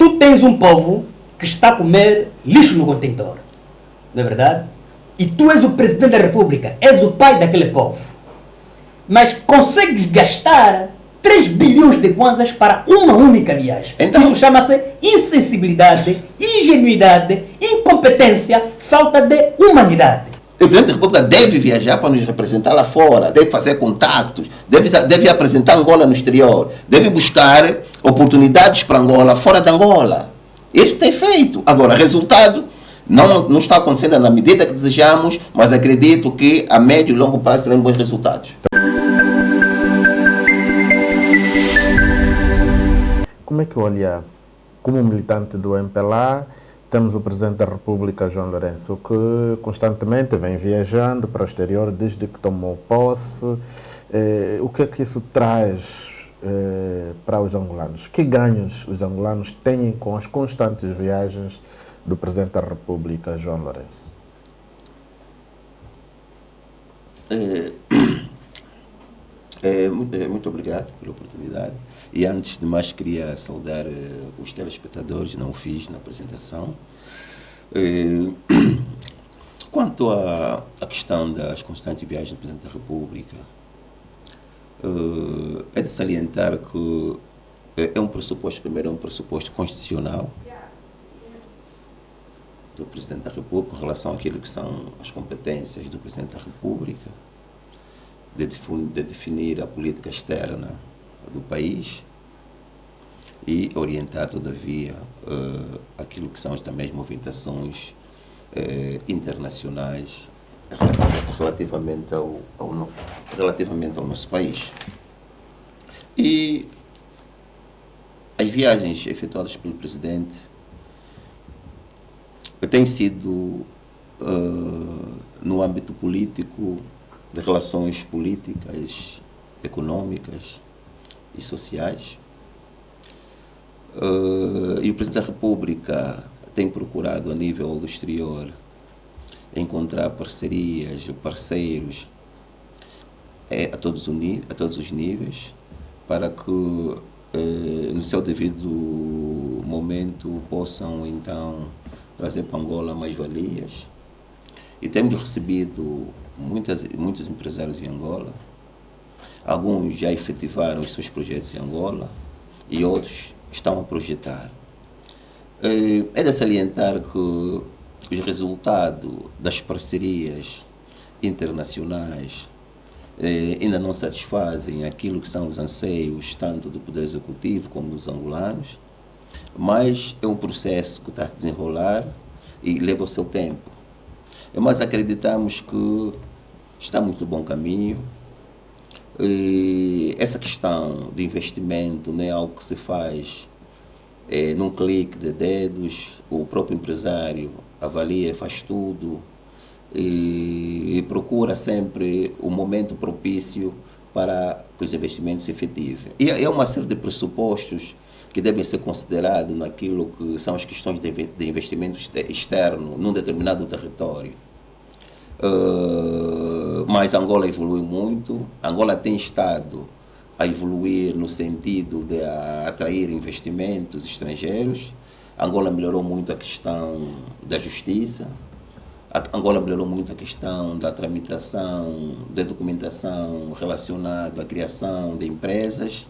tu tens um povo que está a comer lixo no contentor, não é verdade? E tu és o presidente da República, és o pai daquele povo. Mas consegues gastar 3 bilhões de kwanzas para uma única viagem. Então, isso chama-se insensibilidade, ingenuidade, incompetência, falta de humanidade. O presidente da República deve viajar para nos representar lá fora, deve fazer contactos, deve apresentar Angola no exterior, deve buscar oportunidades para Angola, fora de Angola. Isso tem feito. Agora, resultado não está acontecendo na medida que desejamos, mas acredito que a médio e longo prazo teremos bons resultados. Como é que olha, como militante do MPLA, temos o Presidente da República, João Lourenço, que constantemente vem viajando para o exterior desde que tomou posse. O que é que isso traz para os angolanos? Que ganhos os angolanos têm com as constantes viagens do Presidente da República, João Lourenço? Muito obrigado pela oportunidade. E antes de mais queria saudar os telespectadores, não o fiz na apresentação. Quanto à questão das constantes viagens do Presidente da República, é de salientar que é um pressuposto, primeiro é um pressuposto constitucional do Presidente da República com relação àquilo que são as competências do Presidente da República, de definir a política externa do país e orientar, todavia, aquilo que são também as movimentações internacionais relativamente ao nosso país. E as viagens efetuadas pelo Presidente têm sido no âmbito político, de relações políticas, econômicas e sociais. E o Presidente da República tem procurado, a nível do exterior, encontrar parcerias, parceiros a todos os níveis, para que, no seu devido momento, possam, então, trazer para Angola mais-valias. E temos recebido muitos empresários em Angola. Alguns já efetivaram os seus projetos em Angola e outros estão a projetar. É de salientar que os resultados das parcerias internacionais ainda não satisfazem aquilo que são os anseios tanto do Poder Executivo como dos angolanos, mas é um processo que está a desenrolar e leva o seu tempo. Mas acreditamos que está muito bom caminho. Essa questão de investimento não é algo que se faz num clique de dedos. O próprio empresário avalia, faz tudo e procura sempre o momento propício para que os investimentos se efetivem. E é uma série de pressupostos que devem ser considerados naquilo que são as questões de investimento externo num determinado território. Mas Angola evoluiu muito. Angola tem estado a evoluir no sentido de atrair investimentos estrangeiros. Angola melhorou muito a questão da justiça. Angola melhorou muito a questão da tramitação, da documentação relacionada à criação de empresas.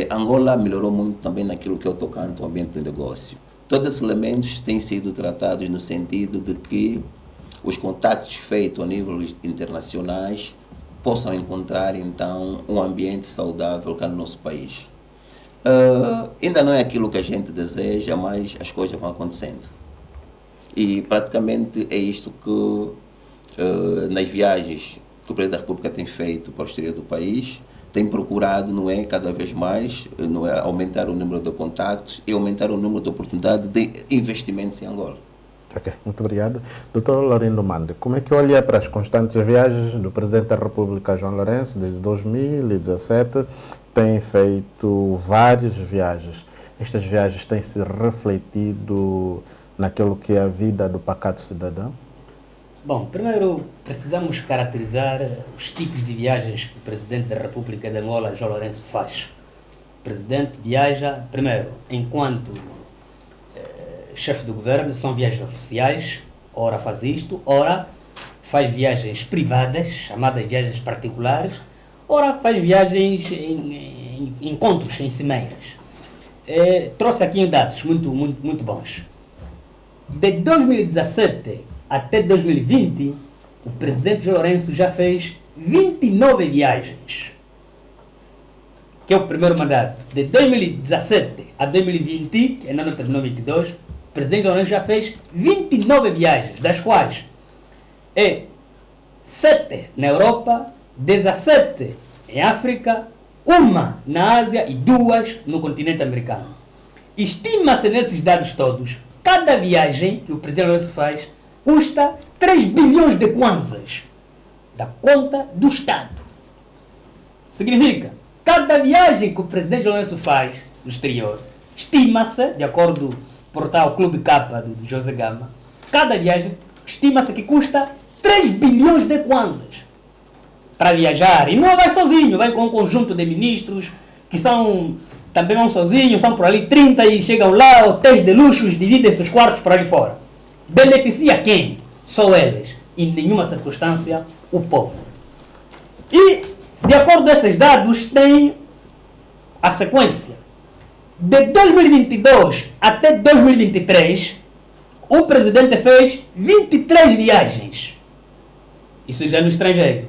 Angola melhorou muito também naquilo que é o tocante ao ambiente de negócio. Todos esses elementos têm sido tratados no sentido de que os contactos feitos a níveis internacionais possam encontrar, então, um ambiente saudável cá no nosso país. Ainda não é aquilo que a gente deseja, mas as coisas vão acontecendo. E, praticamente, é isto que, nas viagens que o Presidente da República tem feito para o exterior do país, tem procurado, não é, cada vez mais, não é, aumentar o número de contactos e aumentar o número de oportunidades de investimentos em Angola. Ok, muito obrigado. Dr. Laurindo Mande, como é que olha para as constantes viagens do Presidente da República, João Lourenço, desde 2017, tem feito várias viagens. Estas viagens têm se refletido naquilo que é a vida do pacato cidadão? Bom, primeiro precisamos caracterizar os tipos de viagens que o Presidente da República de Angola, João Lourenço, faz. O presidente viaja, primeiro, enquanto chefe do governo, são viagens oficiais, ora faz isto, ora faz viagens privadas, chamadas viagens particulares, ora faz viagens em encontros, em cimeiras. Trouxe aqui dados muito bons. De 2017 até 2020, o presidente João Lourenço já fez 29 viagens, que é o primeiro mandato. De 2017 a 2020, que ainda não terminou 22, o presidente João Lourenço já fez 29 viagens, das quais 7 na Europa, 17 em África, 1 na Ásia e 2 no continente americano. Estima-se nesses dados todos, cada viagem que o presidente Lourenço faz custa 3 bilhões de kwanzas da conta do Estado. Significa, cada viagem que o presidente Lourenço faz no exterior, estima-se, de acordo com o portal Clube Capa do José Gama, cada viagem estima-se que custa 3 bilhões de kwanzas para viajar. E não vai sozinho, vai com um conjunto de ministros que também vão sozinhos, são por ali 30 e chegam lá, hotéis de luxos, dividem seus quartos por ali fora. Beneficia quem? Só eles. Em nenhuma circunstância, o povo. E, de acordo com esses dados, tem a sequência. De 2022 até 2023, o presidente fez 23 viagens. Isso já no estrangeiro.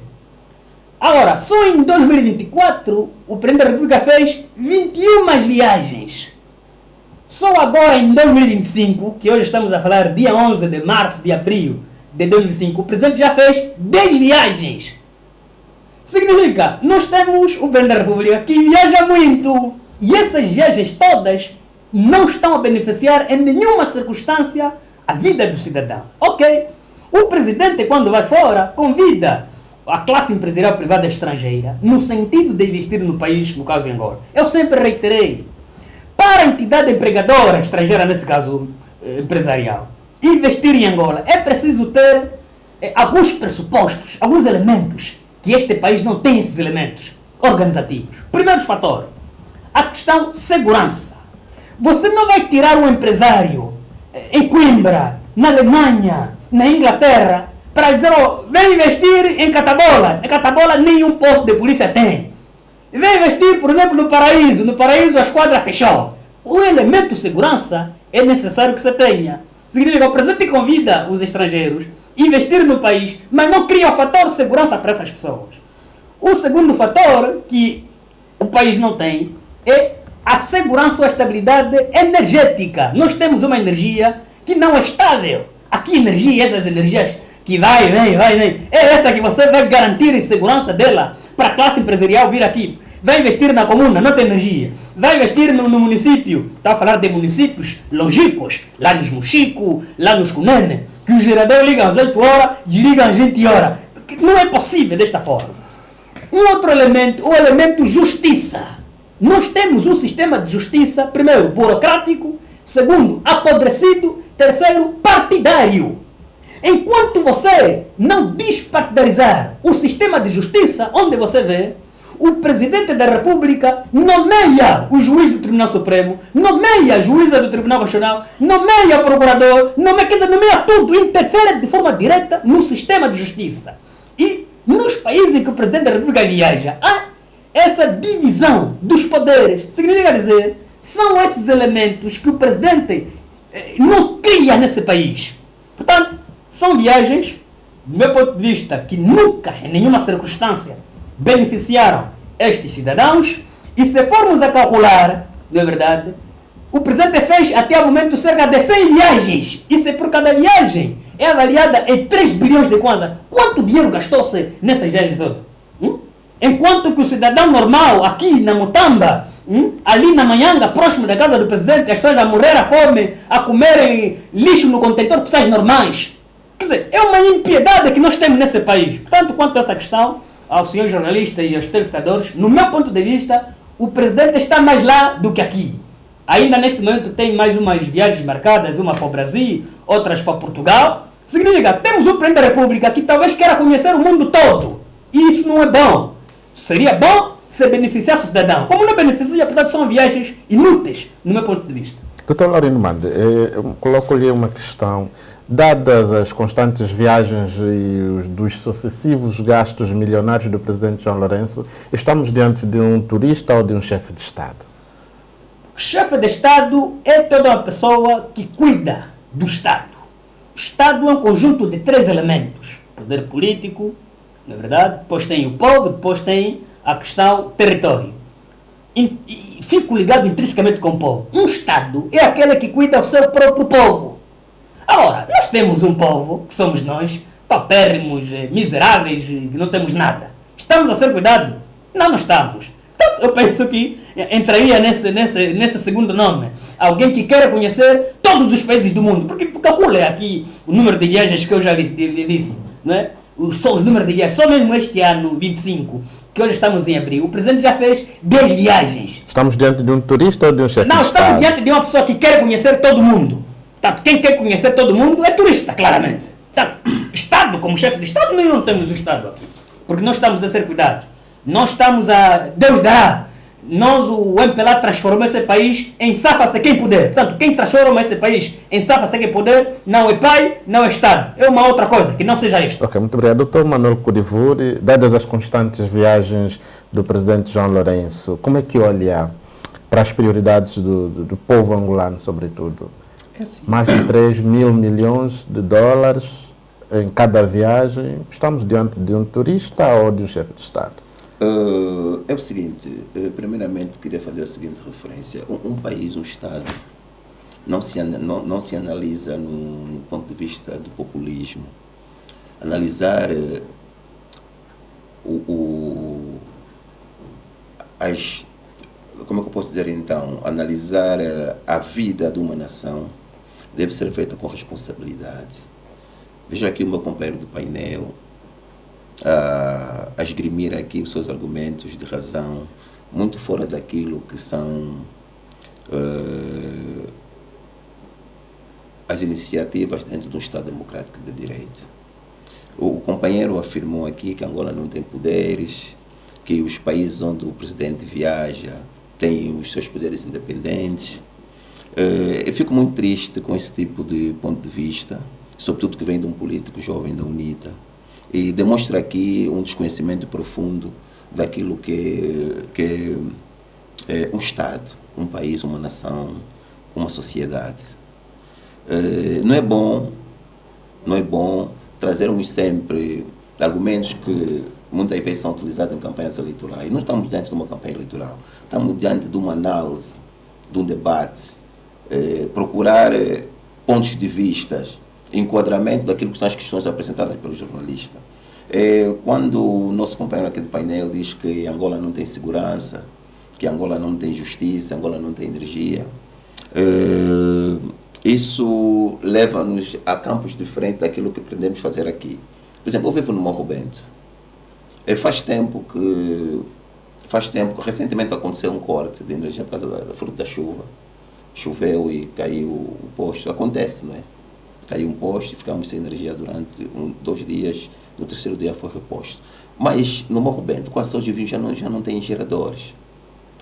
Agora, só em 2024, o presidente da República fez 21 viagens. Só agora em 2025, que hoje estamos a falar dia 11 de março, de abril de 2025, o presidente já fez 10 viagens. Significa, nós temos o presidente da República que viaja muito. E essas viagens todas não estão a beneficiar em nenhuma circunstância a vida do cidadão. Ok, o presidente quando vai fora convida a classe empresarial privada estrangeira no sentido de investir no país, no caso de Angola. Eu sempre reiterei, para a entidade empregadora estrangeira, nesse caso empresarial, investir em Angola é preciso ter alguns pressupostos, alguns elementos, que este país não tem esses elementos organizativos. Primeiro fator, a questão segurança. Você não vai tirar um empresário em Coimbra, na Alemanha, na Inglaterra, para dizer, vem investir em Catabola. Em Catabola nenhum posto de polícia tem. Vem investir, por exemplo, no Paraíso. No Paraíso a esquadra fechou. O elemento segurança é necessário que você tenha. Significa que o presidente convida os estrangeiros a investir no país, mas não cria o fator segurança para essas pessoas. O segundo fator que o país não tem é a segurança ou a estabilidade energética. Nós temos uma energia que não é estável. Aqui energia, essas energias que vai, vem, é essa que você vai garantir segurança dela para a classe empresarial vir aqui. Vai investir na comuna, não tem energia. Vai investir no município. Está a falar de municípios longínquos, lá nos Mochico, lá nos Cunene, que o gerador liga às 8 horas, desliga às 20 horas. Não é possível desta forma. Um outro elemento, o elemento justiça. Nós temos um sistema de justiça, primeiro, burocrático, segundo, apodrecido, terceiro, partidário. Enquanto você não despartidarizar o sistema de justiça, onde você vê, o presidente da República nomeia o juiz do Tribunal Supremo, nomeia a juíza do Tribunal Constitucional, nomeia o procurador, nomeia tudo, interfere de forma direta no sistema de justiça. E nos países em que o presidente da República viaja, há essa divisão dos poderes. Significa dizer, são esses elementos que o presidente não cria nesse país. Portanto, são viagens, do meu ponto de vista, que nunca, em nenhuma circunstância, beneficiaram estes cidadãos. E se formos a calcular, não é verdade, o presidente fez até o momento cerca de 100 viagens. E se por cada viagem é avaliada em 3 bilhões de kwanza, quanto dinheiro gastou-se nessas viagens todas? Enquanto que o cidadão normal, aqui na Mutamba, ali na Manhanga, próximo da casa do presidente, as pessoas a morrer à fome, a comerem lixo no contentor, pessoas normais. Quer dizer, é uma impiedade que nós temos nesse país. Tanto quanto essa questão, aos senhores jornalistas e aos telespectadores, no meu ponto de vista, o presidente está mais lá do que aqui. Ainda neste momento tem mais umas viagens marcadas, uma para o Brasil, outras para Portugal. Significa, temos um presidente da República que talvez queira conhecer o mundo todo. E isso não é bom. Seria bom se beneficiasse o cidadão. Como não beneficia, portanto, são viagens inúteis, no meu ponto de vista. Doutor Laurino Mande, coloco-lhe uma questão. Dadas as constantes viagens e dos sucessivos gastos milionários do presidente João Lourenço, estamos diante de um turista ou de um chefe de Estado? O chefe de Estado é toda uma pessoa que cuida do Estado. O Estado é um conjunto de 3 elementos. Poder político, na verdade, depois tem o povo, depois tem a questão território. E fico ligado intrinsecamente com o povo. Um Estado é aquele que cuida do seu próprio povo. Agora, nós temos um povo, que somos nós, paupérrimos, miseráveis, que não temos nada. Estamos a ser cuidados? Não estamos. Portanto, eu penso que entraria nesse segundo nome. Alguém que queira conhecer todos os países do mundo. Porque calcule aqui o número de viagens que eu já lhe disse. Não é? Só os números de viagens. Só mesmo este ano, 25, que hoje estamos em abril, o presidente já fez 10 viagens. Estamos diante de um turista ou de um chefe de Estado? Não, estamos diante de uma pessoa que quer conhecer todo mundo. Portanto, quem quer conhecer todo mundo é turista, claramente. Portanto, Estado, como chefe de Estado, nós não temos o Estado aqui. Porque nós estamos a ser cuidados. Nós estamos a... Deus dará. Nós, o MPLA, transformou esse país em safa-se quem puder. Portanto, quem transforma esse país em safa-se quem puder, não é pai, não é Estado. É uma outra coisa, que não seja isto. Ok, muito obrigado. Doutor Manuel Curivuri, dadas as constantes viagens do presidente João Lourenço, como é que olha para as prioridades do povo angolano, sobretudo? É assim. Mais de 3 mil milhões de dólares em cada viagem. Estamos diante de um turista ou de um chefe de Estado? É o seguinte, primeiramente queria fazer a seguinte referência. Um país, um Estado, não se analisa no ponto de vista do populismo. Analisar como é que eu posso dizer então? Analisar a vida de uma nação deve ser feita com responsabilidade. Veja aqui o meu companheiro do painel a esgrimir aqui os seus argumentos de razão, muito fora daquilo que são as iniciativas dentro de um Estado democrático de direito. O companheiro afirmou aqui que Angola não tem poderes, que os países onde o presidente viaja têm os seus poderes independentes. Eu fico muito triste com esse tipo de ponto de vista, sobretudo que vem de um político jovem da UNITA, e demonstra aqui um desconhecimento profundo daquilo que é um Estado, um país, uma nação, uma sociedade. Não é bom trazermos sempre argumentos que muitas vezes são utilizados em campanhas eleitorais. Não estamos diante de uma campanha eleitoral, estamos diante de uma análise, de um debate, procurar pontos de vista, enquadramento daquilo que são as questões apresentadas pelo jornalista. Quando o nosso companheiro aqui do painel diz que Angola não tem segurança, que Angola não tem justiça, Angola não tem energia, isso leva-nos a campos diferentes daquilo que pretendemos fazer aqui. Por exemplo, eu vivo no Morro Bento. Faz tempo que recentemente aconteceu um corte de energia por causa da fruta da chuva. Choveu e caiu o posto. Acontece, não é? Caiu um posto e ficamos sem energia durante 2 dias. No 3º dia foi reposto. Mas no Morro Bento, quase todos os vizinhos já não têm geradores.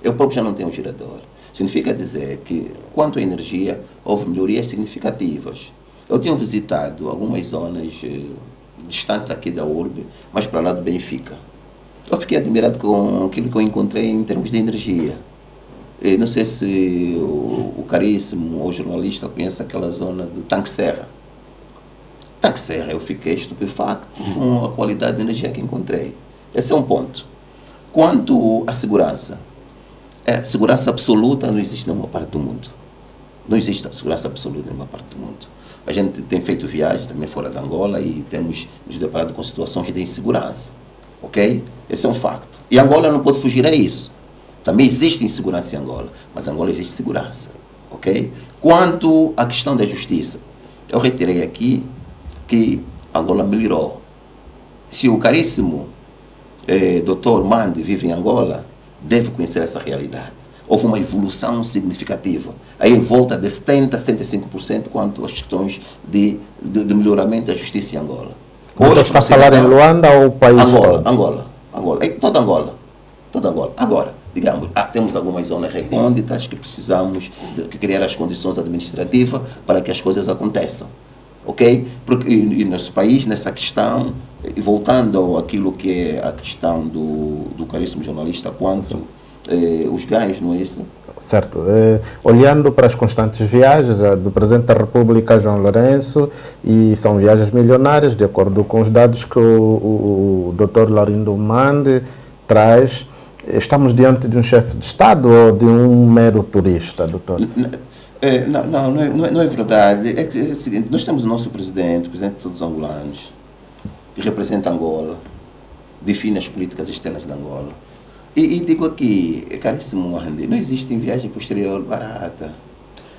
Eu próprio já não tenho um gerador. Significa dizer que, quanto à energia, houve melhorias significativas. Eu tinha visitado algumas zonas distantes aqui da urbe, mas para lá do Benfica. Eu fiquei admirado com aquilo que eu encontrei em termos de energia. Não sei se o caríssimo ou jornalista conhece aquela zona do Tanque Serra. Tanque Serra, eu fiquei estupefacto com a qualidade de energia que encontrei. Esse é um ponto. Quanto à segurança, segurança absoluta não existe em nenhuma parte do mundo. Não existe segurança absoluta em nenhuma parte do mundo. A gente tem feito viagens também fora de Angola e temos nos deparado com situações de insegurança. Ok? Esse é um facto. E Angola não pode fugir a isso. Também existe insegurança em Angola, mas em Angola existe segurança. Ok? Quanto à questão da justiça, eu retirei aqui que Angola melhorou. Se o caríssimo Dr. Mande vive em Angola, deve conhecer essa realidade. Houve uma evolução significativa, aí em volta de 70%, 75% quanto às questões de melhoramento da justiça em Angola. Hoje está a falar em Luanda ou o país todo? Angola. Em toda Angola. Toda Angola. Agora, digamos, temos algumas zonas recônditas que precisamos de criar as condições administrativas para que as coisas aconteçam. Ok? Porque e nosso país, nessa questão, e voltando àquilo que é a questão do caríssimo jornalista quanto os ganhos, não é isso? Certo. Olhando para as constantes viagens do Presidente da República, João Lourenço, e são viagens milionárias, de acordo com os dados que o Dr. Laurindo Mande traz, estamos diante de um chefe de Estado ou de um mero turista, doutor? Não é verdade. É o seguinte, nós temos o nosso presidente, o presidente de todos os angolanos, que representa Angola, define as políticas externas de Angola. E digo aqui, caríssimo Andy, não existe viagem posterior barata.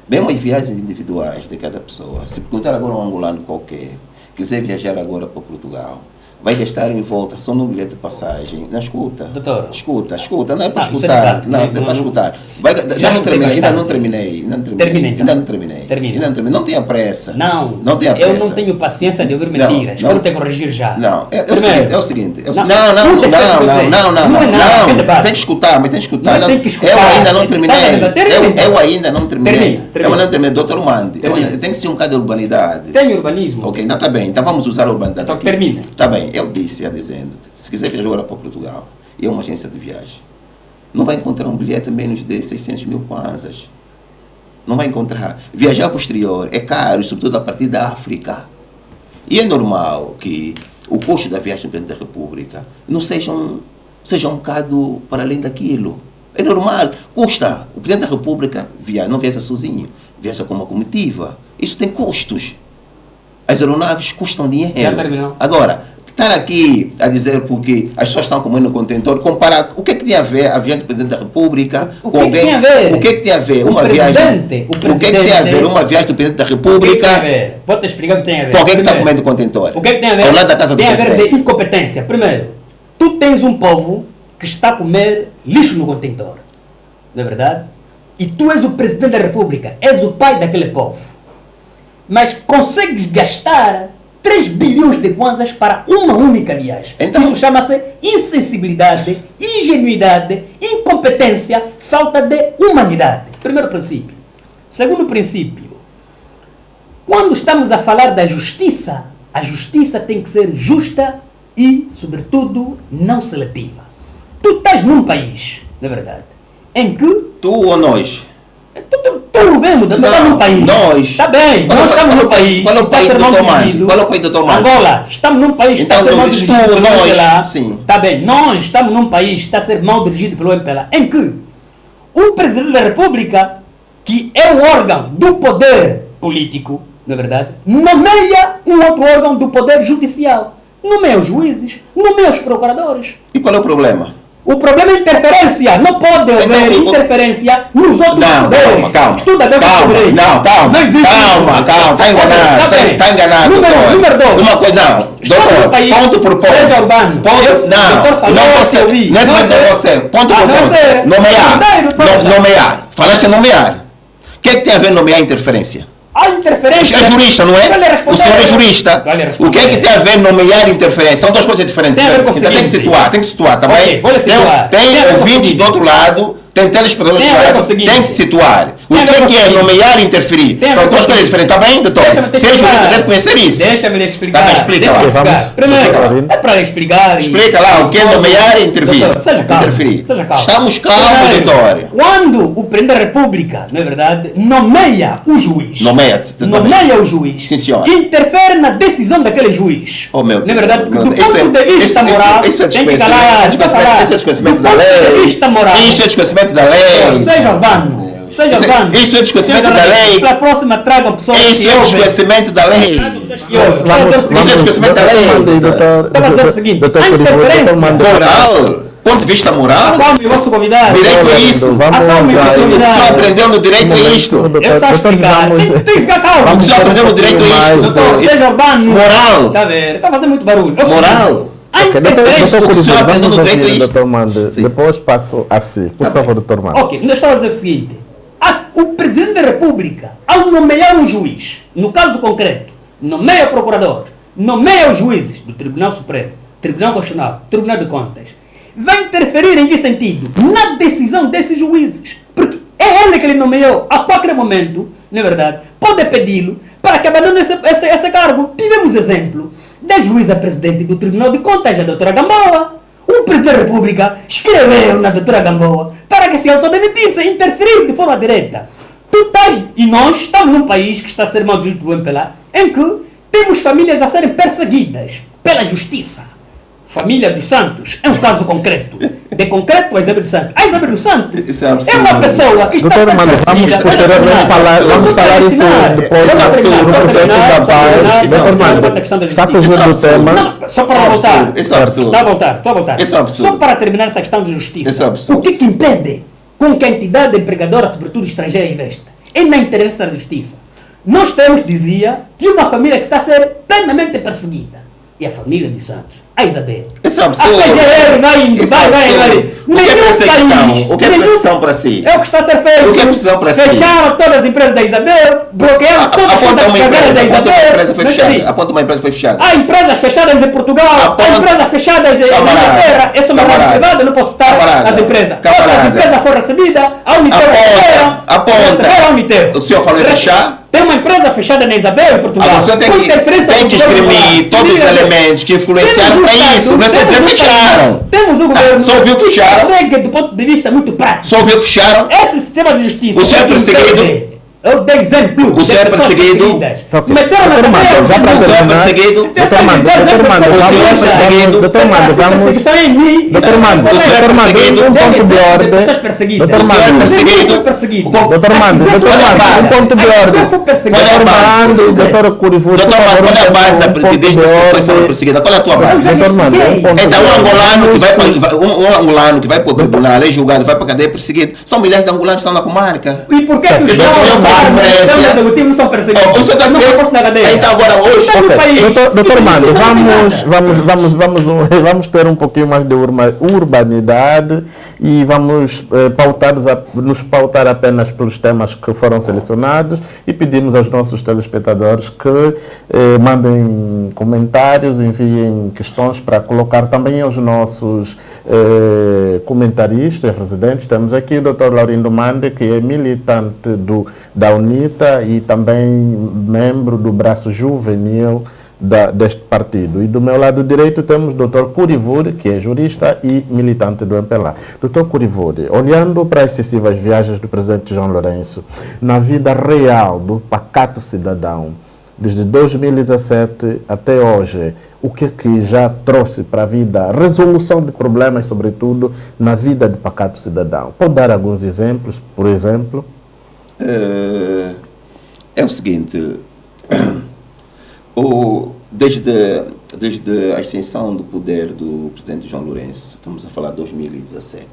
Mesmo as viagens individuais de cada pessoa. Se perguntar agora a um angolano qualquer, quiser viajar agora para Portugal, vai gastar em volta só no bilhete de passagem. Não escuta. Doutor. Escuta. Não é para Isso é escutar. verdade. Não, é para escutar. Ainda não terminei. Não tenha pressa. Não tenha pressa. Eu não tenho paciência de ouvir mentiras. Quero te corrigir já. Não, é o seguinte. Não. Tem que escutar, mas tem que escutar. Eu ainda não terminei. Doutor Mande, tem que ser um bocado de urbanidade. Tem urbanismo. Ok, não, está bem. Então vamos usar a urbanidade. Então termina. Está bem. Eu disse, dizendo, se quiser viajar agora para Portugal, e é uma agência de viagem, não vai encontrar um bilhete a menos de 600 mil kwanzas. Não vai encontrar. Viajar para o exterior é caro, sobretudo a partir da África. E é normal que o custo da viagem do Presidente da República não seja um bocado para além daquilo. É normal, custa. O Presidente da República não viaja sozinho, viaja com uma comitiva. Isso tem custos. As aeronaves custam dinheiro. Já terminou. Agora, estar aqui a dizer porque as pessoas estão comendo no contentor, comparar o que é que tem a ver a viagem do Presidente da República com alguém? O que é que tem a ver uma viagem? O que é que tem a ver uma viagem do Presidente da República? Vou-te explicar o que tem a ver. Com alguém que está comendo no contentor? O que é que tem a ver? Ao lado da casa do tem a Presidente. ver de incompetência. Primeiro, tu tens um povo que está a comer lixo no contentor. Não é verdade? E tu és o Presidente da República, és o pai daquele povo. Mas consegues gastar 3 bilhões de kwanzas para uma única viagem. Então, isso chama-se insensibilidade, ingenuidade, incompetência, falta de humanidade. Primeiro princípio. Segundo princípio, quando estamos a falar da justiça, a justiça tem que ser justa e, sobretudo, não seletiva. Tu estás num país, na verdade, em que... Tu ou nós? Tu mesmo, estamos num país. Nós. Está bem, nós estamos num país. Qual é o país do Tomate? Qual é o país do Tomate? Angola. Estamos num país que está a ser mal dirigido pelo MPLA. Está bem, nós estamos num país que está a ser mal dirigido pelo MPLA, em que o Presidente da República, que é um órgão do poder político, na verdade, nomeia um outro órgão do poder judicial. Nomeia os juízes, nomeia os procuradores. E qual é o problema? O problema é interferência. Não pode haver interferência nos outros poderes. Calma. Estuda bem calma. Está enganado. Está enganado, doutor. Número 2. Uma coisa, não. Doutor, ponto por ponto. Seja urbano. Não você. Não é você. Ponto por ponto. Nomear. Falaste em nomear. O que é que tem a ver nomear interferência? A interferência... É jurista, não é? O senhor é jurista. O que é que tem a ver nomear interferência? São duas coisas diferentes. Tem que situar, tá bem? Tem ouvintes do outro lado, tem telespectadores do outro lado, tem que situar. O que é nomear e interferir? São duas coisas diferentes, tá bem, doutor? Se é jurista, deve conhecer isso. Deixa-me lhe explicar. Tá, explica lá. Primeiro, é para lhe explicar. Explica lá o que é nomear e interferir. Seja calmo. Estamos calmos, doutor. Quando o Presidente da República, na verdade, nomeia o juiz. Nomeia o juiz. Sim, senhor. Interfere na decisão daquele juiz. Oh, meu Deus. Na verdade, do ponto de vista moral, tem que calar. Isso é desconhecimento da lei. Do ponto de vista moral. Isso é desconhecimento da lei. Seja urbano. Isso é desconhecimento da lei. Para a próxima, tragam pessoas que Isso é desconhecimento da lei. Isso é desconhecimento da lei. Estava a dizer o seguinte, doutor, a interferência moral, ponto de vista moral, acalme o vosso convidado. Direito é isso. Acalme o vosso O convidado. senhor aprendeu no direito é isto. Eu estou a explicar. Tem que ficar calmo. O senhor aprendeu no direito é isto. Doutor, seja urbano. Moral. Está a ver? Está a fazer muito barulho. Moral. A interferência... Vamos ouvir, doutor Mande. Depois passo a si. Por favor, doutor Mande. Ok, nós estamos a dizer o seguinte. O Presidente da República, ao nomear um juiz, no caso concreto, nomeia o procurador, nomeia os juízes do Tribunal Supremo, Tribunal Constitucional, Tribunal de Contas, vai interferir em que sentido? Na decisão desses juízes. Porque é ele que ele nomeou. A qualquer momento, não é verdade, pode pedi-lo para que abandone esse cargo. Tivemos exemplo da juíza presidente do Tribunal de Contas, a doutora Gamboa. O presidente da República escreveu na doutora Gamboa para que se autodemitisse, interferir de forma direta. E nós estamos num país que está a ser maldito do MPLA, em que temos famílias a serem perseguidas pela justiça. Família dos Santos é um caso concreto. De concreto, a Isabel dos Santos. A Isabel dos Santos é uma pessoa que está Doutor Armando, vamos posteriormente falar isso depois no processo da paz. Doutor Armando, está fugindo do tema. Não, só para voltar. Isso é absurdo. Estou a voltar. Isso é absurdo. Só para terminar essa questão de justiça. Isso é absurdo. O que impede com que a entidade empregadora, sobretudo estrangeira, investa? É na interesse da justiça. Nós temos, dizia, que uma família que está a ser plenamente perseguida. E a família dos Santos. A Isabel. Isso é absurdo. A PGR vai indo, vai. O que é perseguição? O que é perseguição para si? É o que está a ser feito. O que é perseguição para si? Fecharam todas as empresas da Isabel, bloquearam todas as empresas da Isabel. Aponta uma empresa foi fechada. Há empresas fechadas em Portugal, há empresas fechadas em Inglaterra. Eu sou uma rádio privada, eu não posso citar as empresas. Outras empresas foram recebidas, a Unitel receberam a Unitel. O senhor falou em fechar? Tem uma empresa fechada na Isabel, em Portugal. Agora, o senhor tem que exprimir todos os elementos que influenciaram para isso. Não é só dizer fecharam. Temos um governo só ouviu que fecharam. Consegue, do ponto de vista muito prático. Só ouviu que fecharam. Esse sistema de justiça. O senhor é perseguido. Eu dei exemplo. O senhor é perseguido. Meteram na cadeia. O senhor é perseguido. Doutor Armando, Doutor Armando, vamos. Doutor Armando, um ponto de ordem. Doutor Armando, um ponto de ordem. Doutor Curivu, doutor Armando, qual é a base desde que você foi perseguida? Qual é a tua base? Doutor Armando, então um angolano que vai para o tribunal, é julgado, vai para a cadeia perseguido. São milhares de angolanos que estão na comarca. E por que os jovens não são perseguidos? O senhor está dizendo, então agora hoje... Doutor Armando, vamos ter um pouquinho mais de urbanidade e vamos nos pautar apenas pelos temas que foram selecionados e pedimos aos nossos telespectadores que mandem comentários, enviem questões para colocar também aos nossos comentaristas residentes. Temos aqui o Dr. Laurindo Mande, que é militante da UNITA e também membro do braço juvenil deste partido. E do meu lado direito temos o Dr. Curivuri, que é jurista e militante do MPLA. Dr. Curivuri, olhando para as excessivas viagens do presidente João Lourenço, na vida real do pacato cidadão, desde 2017 até hoje, o que já trouxe para a vida, resolução de problemas, sobretudo, na vida do pacato cidadão? Pode dar alguns exemplos, por exemplo? É o seguinte, desde a extensão do poder do presidente João Lourenço, estamos a falar de 2017,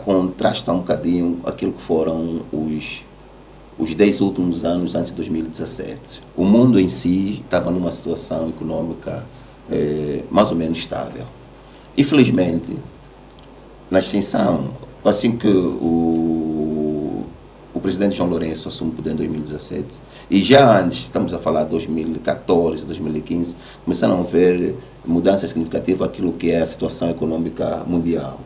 contrasta um bocadinho aquilo que foram os 10 últimos anos antes de 2017. O mundo em si estava numa situação econômica mais ou menos estável. Infelizmente, na extensão, assim que o presidente João Lourenço assume o poder em 2017, e já antes, estamos a falar de 2014, 2015, começaram a haver mudanças significativas naquilo que é a situação econômica mundial.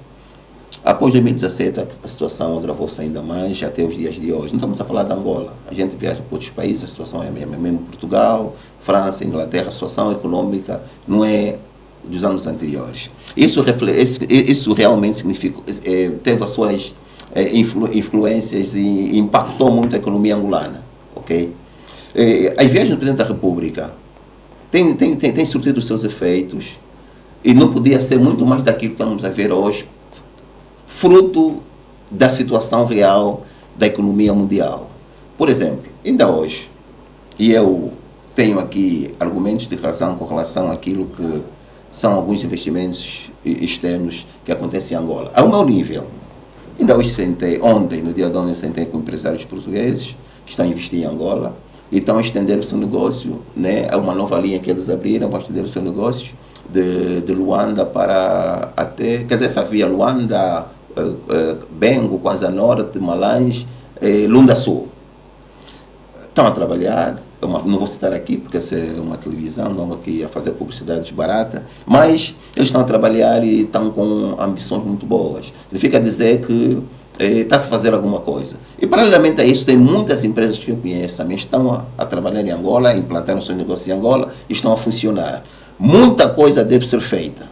Após 2017, a situação agravou-se ainda mais, até os dias de hoje. Não estamos a falar de Angola. A gente viaja para outros países, a situação é mesmo Portugal, França, Inglaterra, a situação econômica não é dos anos anteriores. Isso realmente significa, teve as suas influências e impactou muito a economia angolana. Okay? As viagens do Presidente da República têm surtido os seus efeitos e não podia ser muito mais daquilo que estamos a ver hoje, fruto da situação real da economia mundial. Por exemplo, ainda hoje, e eu tenho aqui argumentos de razão com relação àquilo que são alguns investimentos externos que acontecem em Angola. Ao meu nível, ainda hoje ontem, no dia de ontem, sentei com empresários portugueses que estão a investir em Angola e estão a estender o seu negócio, né? Há uma nova linha que eles abriram, vão estender o seu negócio de Luanda para até, quer dizer, essa via Luanda, Bengo, Quasa Norte, Malange, Lunda Sul. Estão a trabalhar não vou citar aqui porque essa é uma televisão, não vou aqui a fazer publicidade barata, mas eles estão a trabalhar e estão com ambições muito boas. Significa dizer que está-se a fazer alguma coisa. E paralelamente a isso, tem muitas empresas que eu conheço também estão a trabalhar em Angola, implantaram seus negócios em Angola e estão a funcionar. Muita coisa deve ser feita.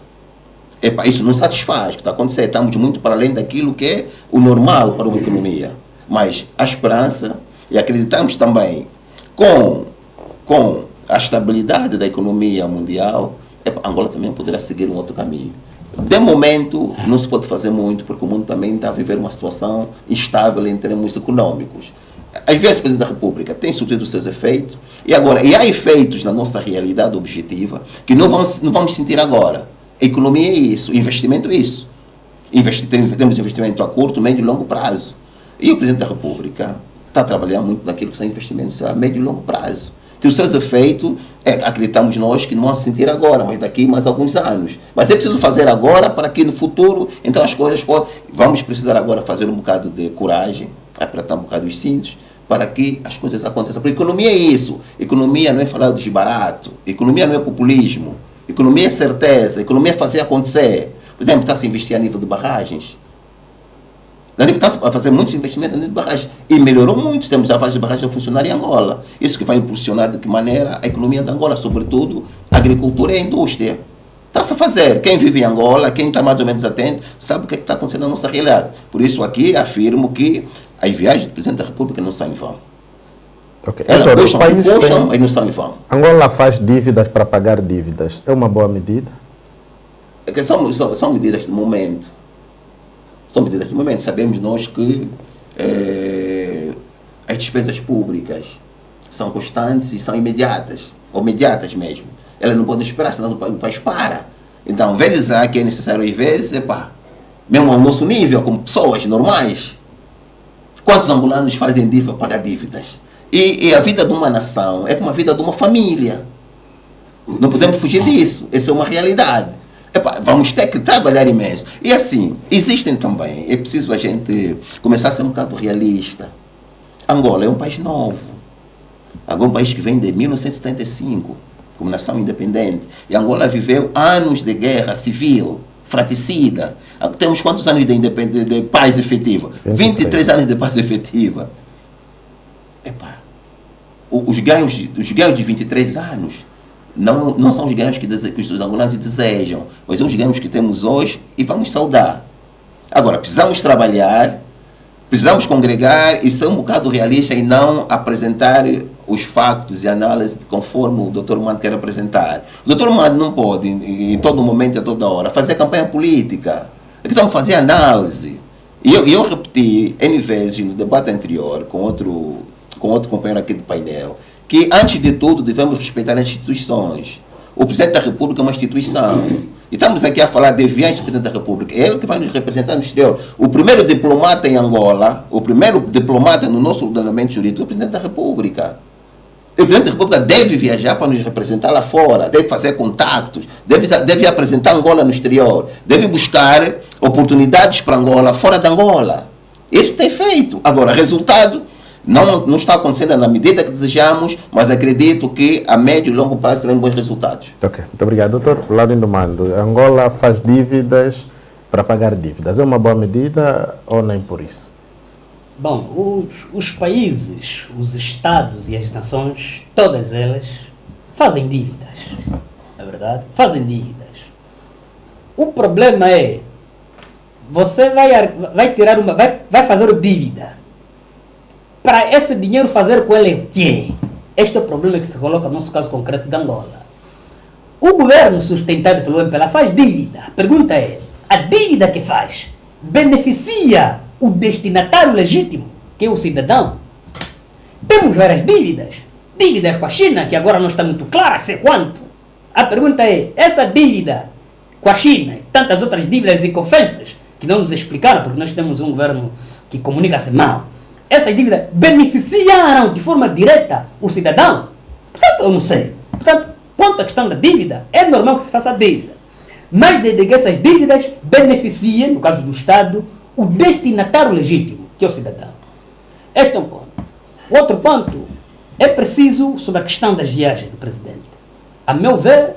Isso não satisfaz o que está acontecendo. Estamos muito para além daquilo que é o normal para uma economia. Mas a esperança, e acreditamos também, com a estabilidade da economia mundial, Angola também poderá seguir um outro caminho. De momento, não se pode fazer muito, porque o mundo também está a viver uma situação instável em termos econômicos. Às vezes o Presidente da República tem surtido os seus efeitos, e há efeitos na nossa realidade objetiva que não vamos sentir agora. A economia é isso, o investimento é isso. Temos investimento a curto, médio e longo prazo. E o Presidente da República está a trabalhar muito naquilo que são investimentos a médio e longo prazo. Que os seus efeitos, acreditamos nós, que não vão se sentir agora, mas daqui mais alguns anos. Mas é preciso fazer agora para que no futuro, então as coisas podem... Vamos precisar agora fazer um bocado de coragem, apertar um bocado os cintos, para que as coisas aconteçam. Porque economia é isso. Economia não é falar de barato. Economia não é populismo. Economia é certeza. Economia é fazer acontecer. Por exemplo, está-se a investir a nível de barragens. Está a fazer muitos investimentos a nível de barragens. E melhorou muito. Temos já várias barragens a funcionar em Angola. Isso que vai impulsionar de que maneira a economia de Angola, sobretudo a agricultura e a indústria. Está-se a fazer. Quem vive em Angola, quem está mais ou menos atento, sabe o que está acontecendo na nossa realidade. Por isso aqui afirmo que as viagens do Presidente da República não são em vão. Okay. Elas custam e não são em vão. Angola faz dívidas para pagar dívidas. É uma boa medida? São medidas de momento. São medidas de momento. Sabemos nós que as despesas públicas são constantes e são imediatas. Ou imediatas mesmo. Elas não podem esperar, senão o país para. Então, vezes há que é necessário, às vezes, mesmo ao nosso nível, como pessoas normais, quantos angolanos fazem dívida para pagar dívidas? E a vida de uma nação é como a vida de uma família. Não podemos fugir disso. Essa é uma realidade. Vamos ter que trabalhar imenso. E assim, existem também, é preciso a gente começar a ser um bocado realista. Angola é um país novo. Angola é um país que vem de 1975, como nação independente. E Angola viveu anos de guerra civil, fratricida. Temos quantos anos de paz efetiva? 23 anos de paz efetiva. Os ganhos de 23 anos não são os ganhos que os angolanos desejam, mas são os ganhos que temos hoje e vamos saudar. Agora, precisamos trabalhar, precisamos congregar e ser um bocado realista e não apresentar os factos e análises conforme o Dr. Mando quer apresentar. O Dr. Mando não pode, em todo momento e a toda hora, fazer campanha política. Aqui estamos a fazer análise. E eu repeti N vezes no debate anterior com outro companheiro aqui do painel, que antes de tudo devemos respeitar as instituições. O Presidente da República é uma instituição. E estamos aqui a falar de viagens do Presidente da República. É ele que vai nos representar no exterior. O primeiro diplomata em Angola, o primeiro diplomata no nosso ordenamento jurídico é o Presidente da República. E o Presidente da República deve viajar para nos representar lá fora, deve fazer contatos, deve apresentar Angola no exterior, deve buscar oportunidades para Angola fora da Angola. Isso tem feito. Agora, resultado não está acontecendo na medida que desejamos, mas acredito que a médio e longo prazo teremos bons resultados. Ok, muito obrigado. Doutor Laurindo Mando, Angola faz dívidas para pagar dívidas. É uma boa medida ou nem por isso? Bom, os países, os estados e as nações, todas elas fazem dívidas. É verdade? Fazem dívidas. O problema é, você vai tirar vai fazer dívida. Para esse dinheiro fazer com ele o quê? Este é o problema que se coloca no nosso caso concreto de Angola. O governo sustentado pelo MPLA faz dívida. A pergunta é, a dívida que faz beneficia o destinatário legítimo, que é o cidadão? Temos várias dívidas. Dívidas com a China, que agora não está muito clara sei quanto. A pergunta é, essa dívida com a China e tantas outras dívidas e ofensas que não nos explicaram, porque nós temos um governo que comunica-se mal, essas dívidas beneficiaram de forma direta o cidadão? Portanto, eu não sei. Portanto, quanto à questão da dívida, é normal que se faça dívida. Mas desde que essas dívidas beneficiem, no caso do Estado, o destinatário legítimo, que é o cidadão. Este é um ponto. Outro ponto É preciso, sobre a questão das viagens do presidente. A meu ver,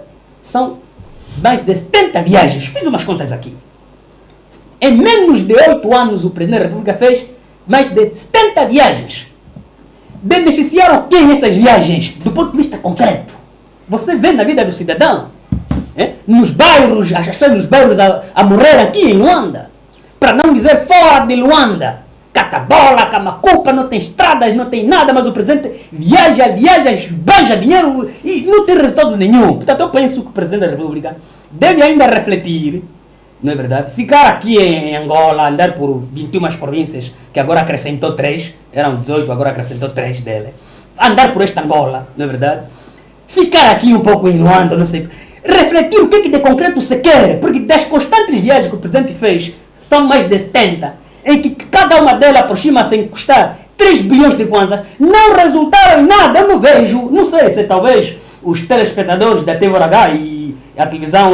são mais de 70 viagens. Fiz umas contas aqui. Em menos de 8 anos, o presidente da República fez mais de 70 viagens. Beneficiaram quem essas viagens? Do ponto de vista concreto. Você vê na vida do cidadão, nos bairros, as pessoas nos bairros a morrer aqui em Luanda. Para não dizer fora de Luanda. Catabola, Camacupa, não tem estradas, não tem nada, mas o presidente viaja, esbanja dinheiro e não tem retorno nenhum. Portanto, eu penso que o presidente da República deve ainda refletir, não é verdade? Ficar aqui em Angola, andar por 21 províncias, que agora acrescentou 3, eram 18, agora acrescentou 3 dele. Andar por esta Angola, não é verdade? Ficar aqui um pouco em Luanda, não sei. Refletir o que é que de concreto se quer, porque das constantes viagens que o presidente fez, são mais de 70, em que cada uma delas aproxima-se em custar 3 bilhões de kwanza, não resultaram em nada. Eu não vejo, não sei se talvez os telespectadores da TVH e a televisão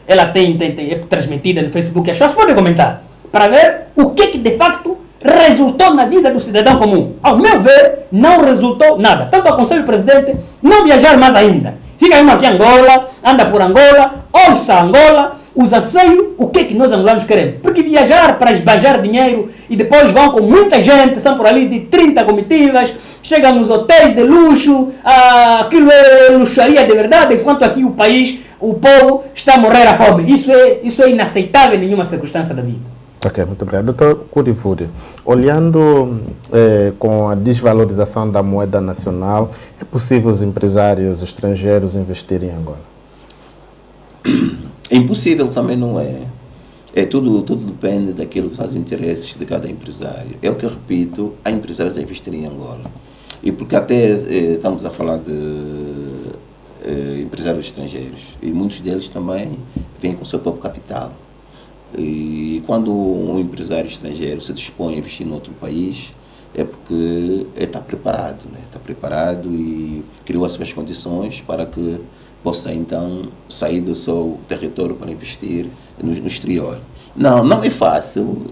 ela é transmitida no Facebook, as pessoas podem comentar, para ver o que de facto resultou na vida do cidadão comum. Ao meu ver, não resultou nada. Tanto aconselho o presidente não viajar mais ainda. Fica aí aqui em Angola, anda por Angola, ouça Angola, os anseios, o que nós angolanos queremos. Porque viajar para esbanjar dinheiro e depois vão com muita gente, são por ali de 30 comitivas, chegam nos hotéis de luxo, aquilo é luxaria de verdade, enquanto aqui o país, o povo está a morrer à fome. Isso é inaceitável em nenhuma circunstância da vida. Ok, muito obrigado. Doutor Curifuri, olhando com a desvalorização da moeda nacional, é possível os empresários estrangeiros investirem em Angola? Impossível também não é. Tudo depende daquilo que são os interesses de cada empresário. É o que eu repito, há empresários a investir em Angola. E porque até estamos a falar de empresários estrangeiros. E muitos deles também vêm com o seu próprio capital. E quando um empresário estrangeiro se dispõe a investir em outro país, é porque está preparado, né? Está preparado e criou as suas condições para que possa então sair do seu território para investir no exterior. Não é fácil,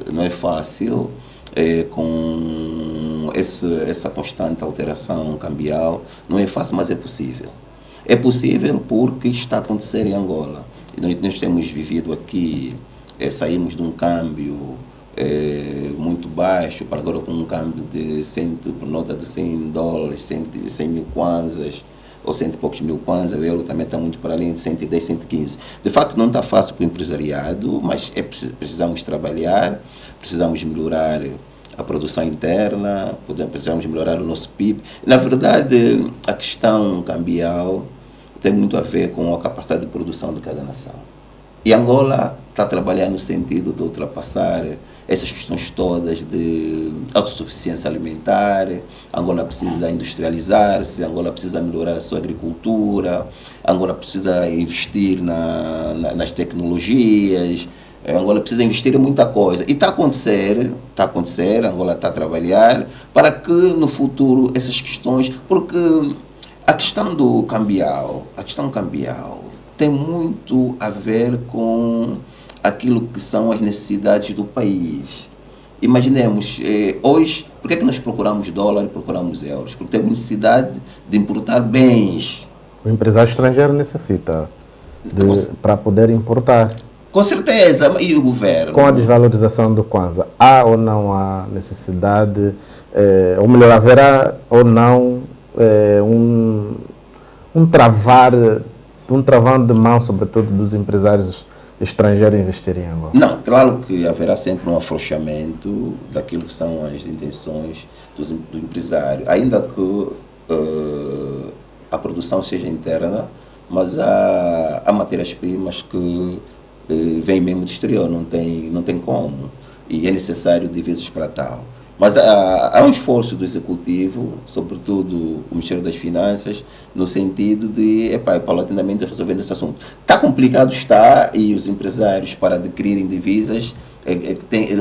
com essa constante alteração cambial, não é fácil, mas é possível. É possível porque está a acontecer em Angola. E nós temos vivido aqui, saímos de um câmbio muito baixo para agora com um câmbio de por nota de 100 dólares, 100 mil kwanzas, ou 100 e poucos mil kwanzas, o euro também está muito para além de 110, 115. De facto, não está fácil para o empresariado, mas precisamos trabalhar, precisamos melhorar a produção interna, precisamos melhorar o nosso PIB. Na verdade, a questão cambial tem muito a ver com a capacidade de produção de cada nação. E Angola está a trabalhar no sentido de ultrapassar essas questões todas de autossuficiência alimentar. Angola precisa industrializar-se, Angola precisa melhorar a sua agricultura, Angola precisa investir nas tecnologias, Angola precisa investir em muita coisa. E está a acontecer, Angola está a trabalhar para que no futuro essas questões, porque a questão cambial tem muito a ver com aquilo que são as necessidades do país. Imaginemos, hoje, por que nós procuramos dólar e procuramos euros? Porque temos necessidade de importar bens. O empresário estrangeiro necessita para poder importar. Com certeza, e o governo? Com a desvalorização do Kwanza, há ou não há necessidade, ou melhor, haverá ou não um travão de mão, sobretudo dos empresários estrangeiros investirem em Angola? Não, claro que haverá sempre um afrouxamento daquilo que são as intenções do empresário, ainda que a produção seja interna, mas há matérias-primas que vêm mesmo do exterior, não tem como, e é necessário divisas para tal. Mas há um esforço do Executivo, sobretudo o Ministério das Finanças, no sentido de, paulatinamente resolver esse assunto. Está complicado, e os empresários, para adquirirem divisas,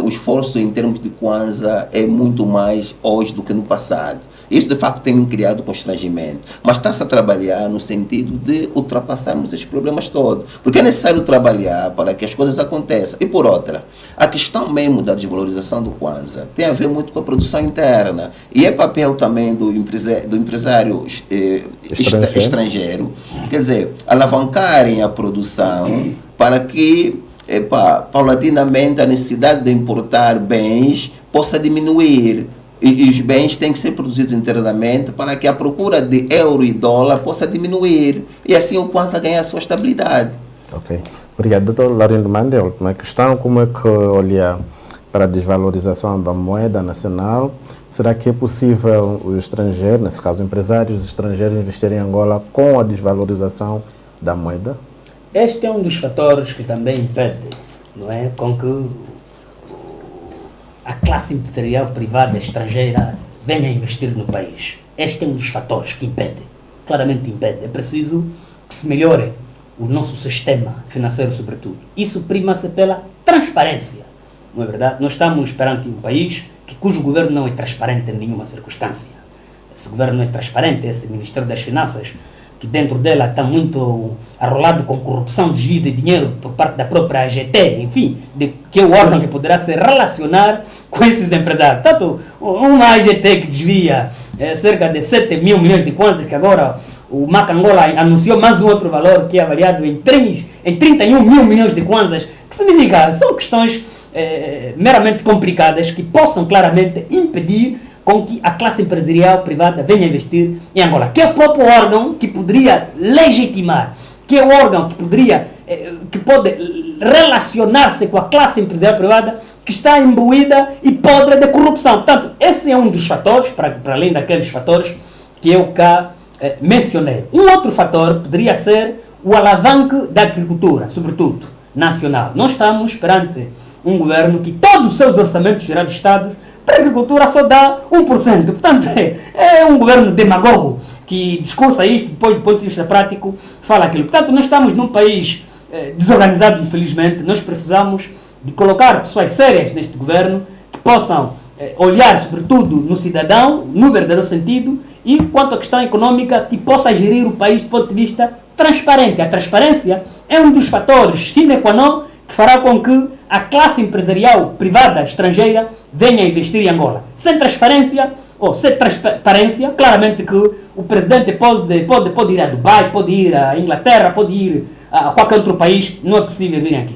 o esforço em termos de Kwanza é muito mais hoje do que no passado. Isso, de facto, tem criado constrangimento. Mas está-se a trabalhar no sentido de ultrapassarmos esses problemas todos. Porque é necessário trabalhar para que as coisas aconteçam. E, por outra, a questão mesmo da desvalorização do Kwanza tem a ver muito com a produção interna. E é papel também do empresário estrangeiro, quer dizer, alavancarem a produção para que, paulatinamente, a necessidade de importar bens possa diminuir. E os bens têm que ser produzidos internamente para que a procura de euro e dólar possa diminuir. E assim o Kwanza ganha a sua estabilidade. Ok. Obrigado, doutor Laurindo Mandel. Última questão, como é que olha para a desvalorização da moeda nacional? Será que é possível os estrangeiros, nesse caso empresários estrangeiros, investirem em Angola com a desvalorização da moeda? Este é um dos fatores que também impede, não é, com que a classe empresarial privada estrangeira venha a investir no país. Este é um dos fatores que impede, claramente impede. É preciso que se melhore o nosso sistema financeiro, sobretudo. Isso prima-se pela transparência, não é verdade? Nós estamos perante um país cujo governo não é transparente em nenhuma circunstância. Esse governo não é transparente, esse Ministério das Finanças, que dentro dela está muito arrolado com corrupção, desvio de dinheiro por parte da própria AGT, enfim, que é o órgão que poderá se relacionar com esses empresários. Tanto uma AGT que desvia cerca de 7 mil milhões de kwanzas, que agora o MAC Angola anunciou mais um outro valor que é avaliado em 31 mil milhões de kwanzas, que significa, são questões meramente complicadas que possam claramente impedir com que a classe empresarial privada venha investir em Angola, que é o próprio órgão que poderia legitimar, que é o órgão que poderia, que pode relacionar-se com a classe empresarial privada que está imbuída e podre de corrupção. Portanto, esse é um dos fatores, para além daqueles fatores que eu cá mencionei. Um outro fator poderia ser o alavanque da agricultura, sobretudo nacional. Nós estamos perante um governo que todos os seus orçamentos gerais do Estado para a agricultura só dá 1%. Portanto, é um governo demagogo que discursa isto, depois do ponto de vista prático fala aquilo. Portanto, nós estamos num país desorganizado, infelizmente. Nós precisamos de colocar pessoas sérias neste governo que possam olhar, sobretudo, no cidadão, no verdadeiro sentido, e quanto à questão econômica, que possa gerir o país do ponto de vista transparente. A transparência é um dos fatores sine qua non que fará com que a classe empresarial privada estrangeira venha a investir em Angola. Sem transparência, claramente que o presidente pode ir a Dubai, pode ir à Inglaterra, pode ir a qualquer outro país, não é possível vir aqui.